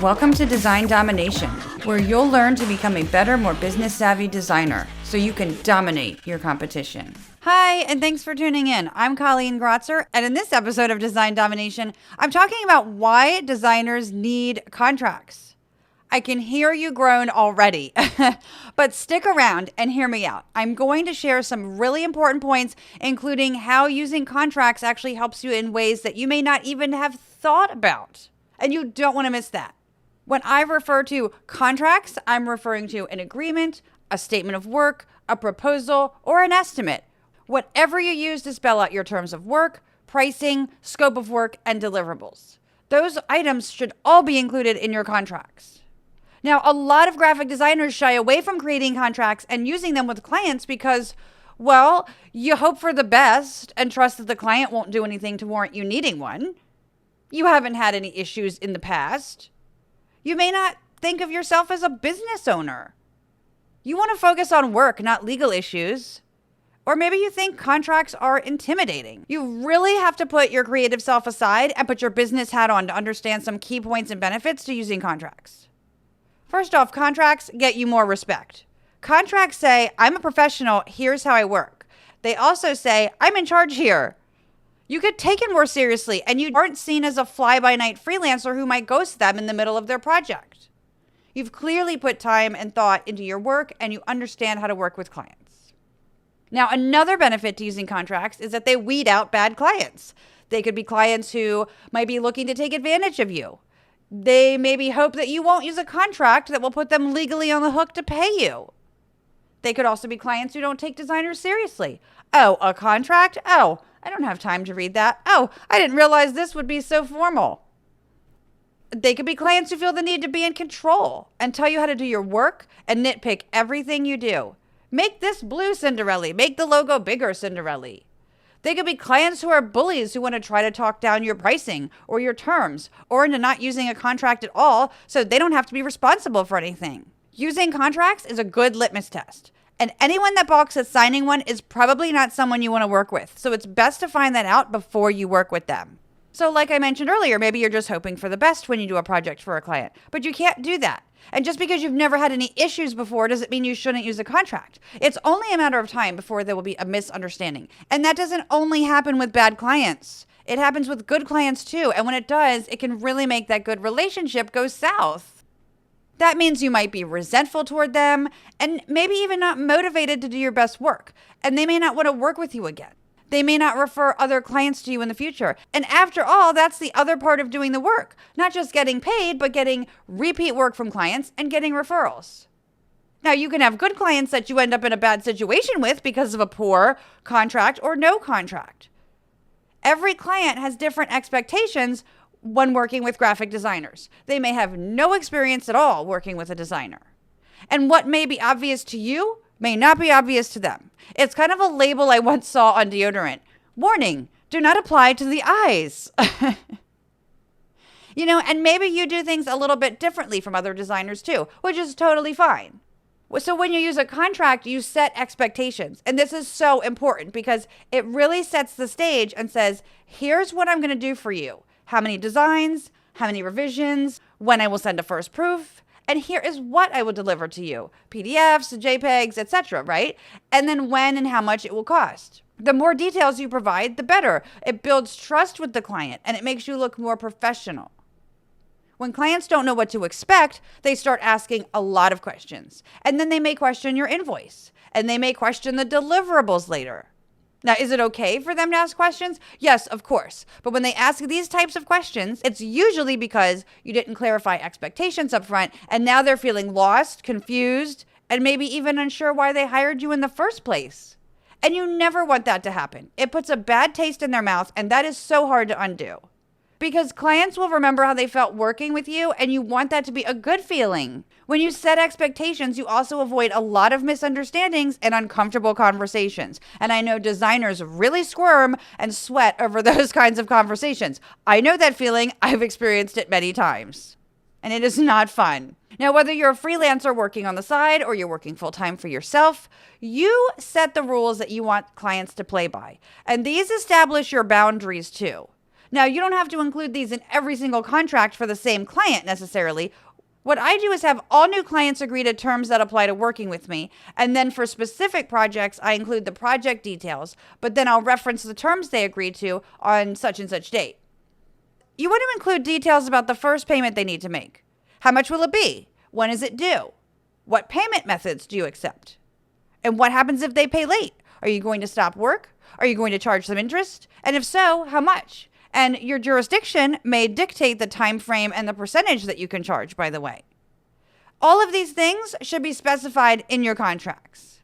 Welcome to Design Domination, where you'll learn to become a better, more business-savvy designer so you can dominate your competition. Hi, and thanks for tuning in. I'm Colleen Grotzer, and in this episode of Design Domination, I'm talking about why designers need contracts. I can hear you groan already, but stick around and hear me out. I'm going to share some really important points, including how using contracts actually helps you in ways that you may not even have thought about, and you don't want to miss that. When I refer to contracts, I'm referring to an agreement, a statement of work, a proposal, or an estimate. Whatever you use to spell out your terms of work, pricing, scope of work, and deliverables. Those items should all be included in your contracts. Now, a lot of graphic designers shy away from creating contracts and using them with clients because, well, you hope for the best and trust that the client won't do anything to warrant you needing one. You haven't had any issues in the past. You may not think of yourself as a business owner. You want to focus on work, not legal issues. Or maybe you think contracts are intimidating. You really have to put your creative self aside and put your business hat on to understand some key points and benefits to using contracts. First off, contracts get you more respect. Contracts say, I'm a professional, here's how I work. They also say, I'm in charge here. You get taken more seriously, and you aren't seen as a fly-by-night freelancer who might ghost them in the middle of their project. You've clearly put time and thought into your work, and you understand how to work with clients. Now, another benefit to using contracts is that they weed out bad clients. They could be clients who might be looking to take advantage of you. They maybe hope that you won't use a contract that will put them legally on the hook to pay you. They could also be clients who don't take designers seriously. Oh, a contract? Oh, I don't have time to read that. Oh, I didn't realize this would be so formal. They could be clients who feel the need to be in control and tell you how to do your work and nitpick everything you do. Make this blue, Cinderella. Make the logo bigger, Cinderella. They could be clients who are bullies who want to try to talk down your pricing or your terms or into not using a contract at all so they don't have to be responsible for anything. Using contracts is a good litmus test. And anyone that balks at signing one is probably not someone you want to work with. So it's best to find that out before you work with them. So like I mentioned earlier, maybe you're just hoping for the best when you do a project for a client, but you can't do that. And just because you've never had any issues before doesn't mean you shouldn't use a contract. It's only a matter of time before there will be a misunderstanding. And that doesn't only happen with bad clients. It happens with good clients too. And when it does, it can really make that good relationship go south. That means you might be resentful toward them and maybe even not motivated to do your best work. And they may not want to work with you again. They may not refer other clients to you in the future. And after all, that's the other part of doing the work. Not just getting paid, but getting repeat work from clients and getting referrals. Now, you can have good clients that you end up in a bad situation with because of a poor contract or no contract. Every client has different expectations when working with graphic designers. They may have no experience at all working with a designer. And what may be obvious to you may not be obvious to them. It's kind of a label I once saw on deodorant. Warning, do not apply to the eyes. And maybe you do things a little bit differently from other designers too, which is totally fine. So when you use a contract, you set expectations. And this is so important because it really sets the stage and says, here's what I'm going to do for you. How many designs, how many revisions, when I will send a first proof, and here is what I will deliver to you. PDFs, JPEGs, etc., right? And then when and how much it will cost. The more details you provide, the better. It builds trust with the client and it makes you look more professional. When clients don't know what to expect, they start asking a lot of questions. And then they may question your invoice and they may question the deliverables later. Now, is it okay for them to ask questions? Yes, of course. But when they ask these types of questions, it's usually because you didn't clarify expectations up front, and now they're feeling lost, confused, and maybe even unsure why they hired you in the first place. And you never want that to happen. It puts a bad taste in their mouth, and that is so hard to undo. Because clients will remember how they felt working with you, and you want that to be a good feeling. When you set expectations, you also avoid a lot of misunderstandings and uncomfortable conversations. And I know designers really squirm and sweat over those kinds of conversations. I know that feeling. I've experienced it many times. And it is not fun. Now, whether you're a freelancer working on the side or you're working full-time for yourself, you set the rules that you want clients to play by. And these establish your boundaries too. Now, you don't have to include these in every single contract for the same client necessarily. What I do is have all new clients agree to terms that apply to working with me. And then for specific projects, I include the project details, but then I'll reference the terms they agreed to on such and such date. You want to include details about the first payment they need to make. How much will it be? When is it due? What payment methods do you accept? And what happens if they pay late? Are you going to stop work? Are you going to charge them interest? And if so, how much? And your jurisdiction may dictate the time frame and the percentage that you can charge, by the way. All of these things should be specified in your contracts.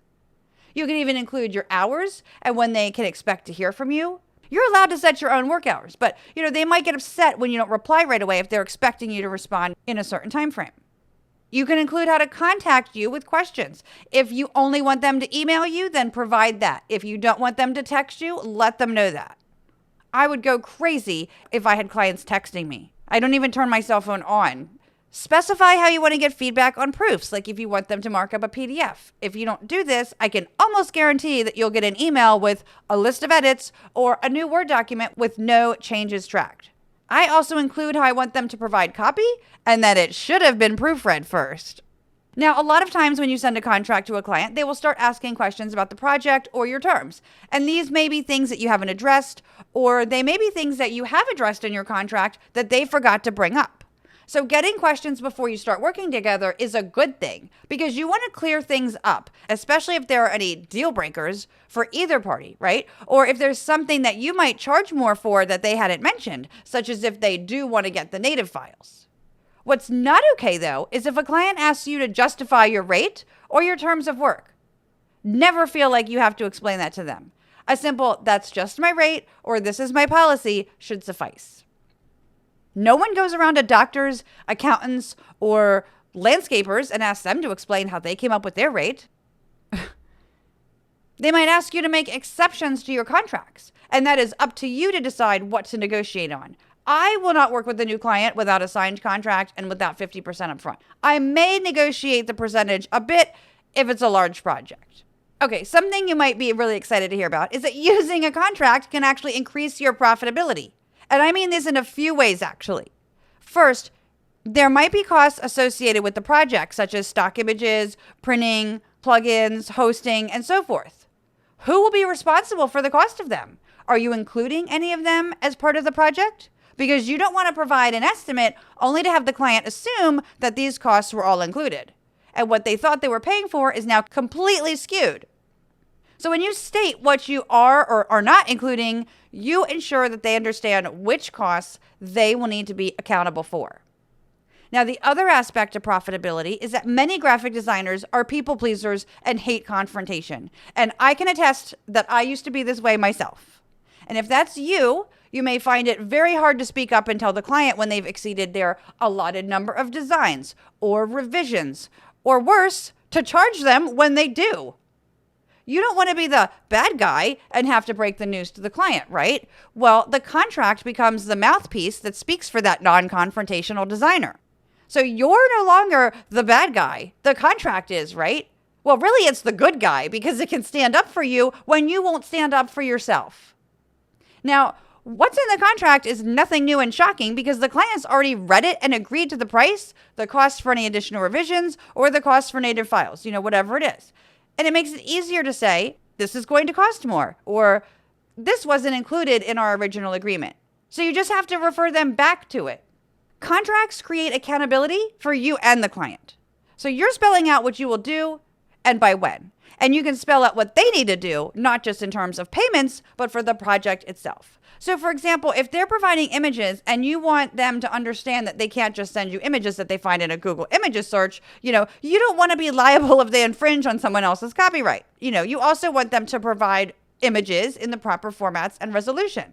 You can even include your hours and when they can expect to hear from you. You're allowed to set your own work hours, but they might get upset when you don't reply right away if they're expecting you to respond in a certain time frame. You can include how to contact you with questions. If you only want them to email you, then provide that. If you don't want them to text you, let them know that. I would go crazy if I had clients texting me. I don't even turn my cell phone on. Specify how you want to get feedback on proofs, like if you want them to mark up a PDF. If you don't do this, I can almost guarantee that you'll get an email with a list of edits or a new Word document with no changes tracked. I also include how I want them to provide copy and that it should have been proofread first. Now, a lot of times when you send a contract to a client, they will start asking questions about the project or your terms. And these may be things that you haven't addressed, or they may be things that you have addressed in your contract that they forgot to bring up. So getting questions before you start working together is a good thing because you want to clear things up, especially if there are any deal breakers for either party, right? Or if there's something that you might charge more for that they hadn't mentioned, such as if they do want to get the native files. What's not okay, though, is if a client asks you to justify your rate or your terms of work. Never feel like you have to explain that to them. A simple, "that's just my rate," or "this is my policy," should suffice. No one goes around to doctors, accountants, or landscapers and asks them to explain how they came up with their rate. They might ask you to make exceptions to your contracts, and that is up to you to decide what to negotiate on. I will not work with a new client without a signed contract and without 50% upfront. I may negotiate the percentage a bit if it's a large project. Okay, something you might be really excited to hear about is that using a contract can actually increase your profitability. And I mean this in a few ways, actually. First, there might be costs associated with the project, such as stock images, printing, plugins, hosting, and so forth. Who will be responsible for the cost of them? Are you including any of them as part of the project? Because you don't want to provide an estimate only to have the client assume that these costs were all included. And what they thought they were paying for is now completely skewed. So when you state what you are or are not including, you ensure that they understand which costs they will need to be accountable for. Now, the other aspect of profitability is that many graphic designers are people pleasers and hate confrontation. And I can attest that I used to be this way myself. And if that's you, you may find it very hard to speak up and tell the client when they've exceeded their allotted number of designs or revisions, or worse, to charge them when they do. You don't want to be the bad guy and have to break the news to the client, right? Well, the contract becomes the mouthpiece that speaks for that non-confrontational designer. So you're no longer the bad guy. The contract is, right? Well, really, it's the good guy because it can stand up for you when you won't stand up for yourself. Now, what's in the contract is nothing new and shocking because the client's already read it and agreed to the price, the cost for any additional revisions, or the cost for native files, whatever it is. And it makes it easier to say, this is going to cost more, or this wasn't included in our original agreement. So you just have to refer them back to it. Contracts create accountability for you and the client. So you're spelling out what you will do and by when. And you can spell out what they need to do, not just in terms of payments, but for the project itself. So for example, if they're providing images and you want them to understand that they can't just send you images that they find in a Google Images search, you don't want to be liable if they infringe on someone else's copyright. You also want them to provide images in the proper formats and resolution.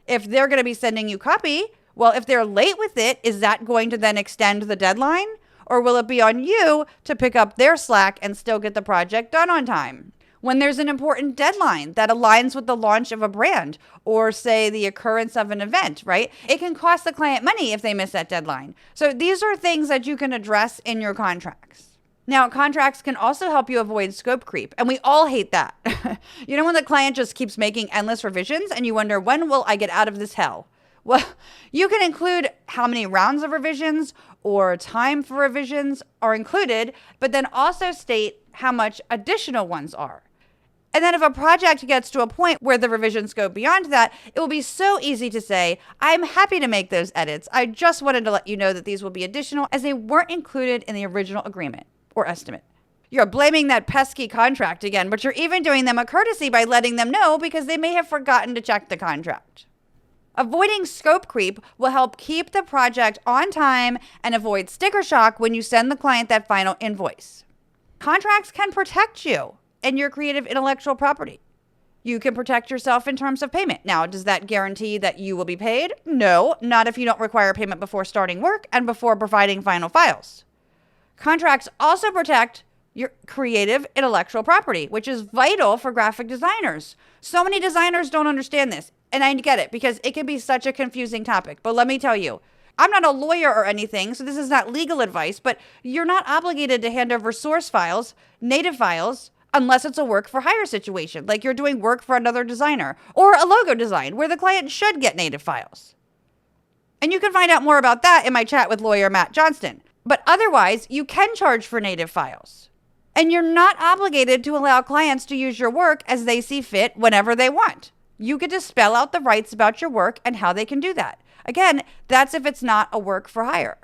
If they're going to be sending you copy, well, if they're late with it, is that going to then extend the deadline? Or will it be on you to pick up their slack and still get the project done on time? When there's an important deadline that aligns with the launch of a brand or, say, the occurrence of an event, right? It can cost the client money if they miss that deadline. So these are things that you can address in your contracts. Now, contracts can also help you avoid scope creep, and we all hate that. When the client just keeps making endless revisions and you wonder, when will I get out of this hell? Well, you can include how many rounds of revisions or time for revisions are included, but then also state how much additional ones are. And then if a project gets to a point where the revisions go beyond that, it will be so easy to say, I'm happy to make those edits. I just wanted to let you know that these will be additional as they weren't included in the original agreement or estimate. You're blaming that pesky contract again, but you're even doing them a courtesy by letting them know because they may have forgotten to check the contract. Avoiding scope creep will help keep the project on time and avoid sticker shock when you send the client that final invoice. Contracts can protect you and your creative intellectual property. You can protect yourself in terms of payment. Now, does that guarantee that you will be paid? No, not if you don't require payment before starting work and before providing final files. Contracts also protect your creative intellectual property, which is vital for graphic designers. So many designers don't understand this, and I get it because it can be such a confusing topic. But let me tell you, I'm not a lawyer or anything, so this is not legal advice, but you're not obligated to hand over source files, native files, unless it's a work for hire situation, like you're doing work for another designer, or a logo design where the client should get native files. And you can find out more about that in my chat with lawyer Matt Johnston. But otherwise, you can charge for native files. And you're not obligated to allow clients to use your work as they see fit whenever they want. You get to spell out the rights about your work and how they can do that. Again, that's if it's not a work for hire.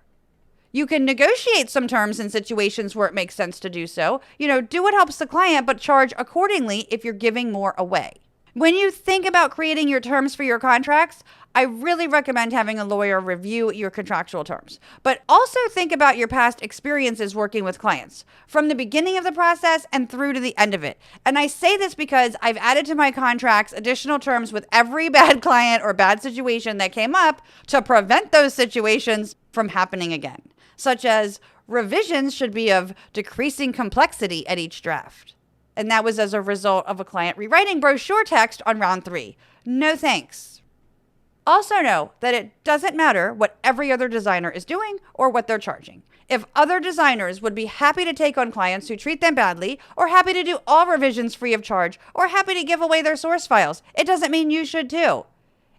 You can negotiate some terms in situations where it makes sense to do so. Do what helps the client, but charge accordingly if you're giving more away. When you think about creating your terms for your contracts, I really recommend having a lawyer review your contractual terms. But also think about your past experiences working with clients from the beginning of the process and through to the end of it. And I say this because I've added to my contracts additional terms with every bad client or bad situation that came up to prevent those situations from happening again, such as revisions should be of decreasing complexity at each draft. And that was as a result of a client rewriting brochure text on round 3. No thanks. Also know that it doesn't matter what every other designer is doing or what they're charging. If other designers would be happy to take on clients who treat them badly, or happy to do all revisions free of charge, or happy to give away their source files, it doesn't mean you should too.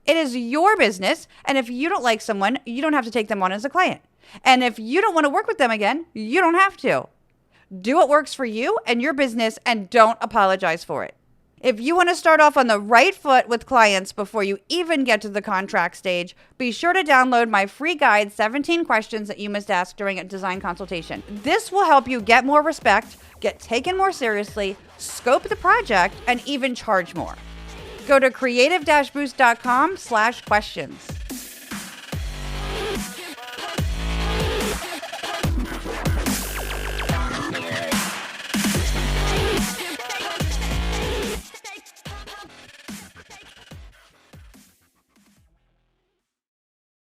It is your business, and if you don't like someone, you don't have to take them on as a client. And if you don't want to work with them again, you don't have to. Do what works for you and your business, and don't apologize for it. If you want to start off on the right foot with clients before you even get to the contract stage, be sure to download my free guide, 17 questions that you must ask during a design consultation. This will help you get more respect, get taken more seriously, scope the project, and even charge more. Go to creative-boost.com/questions.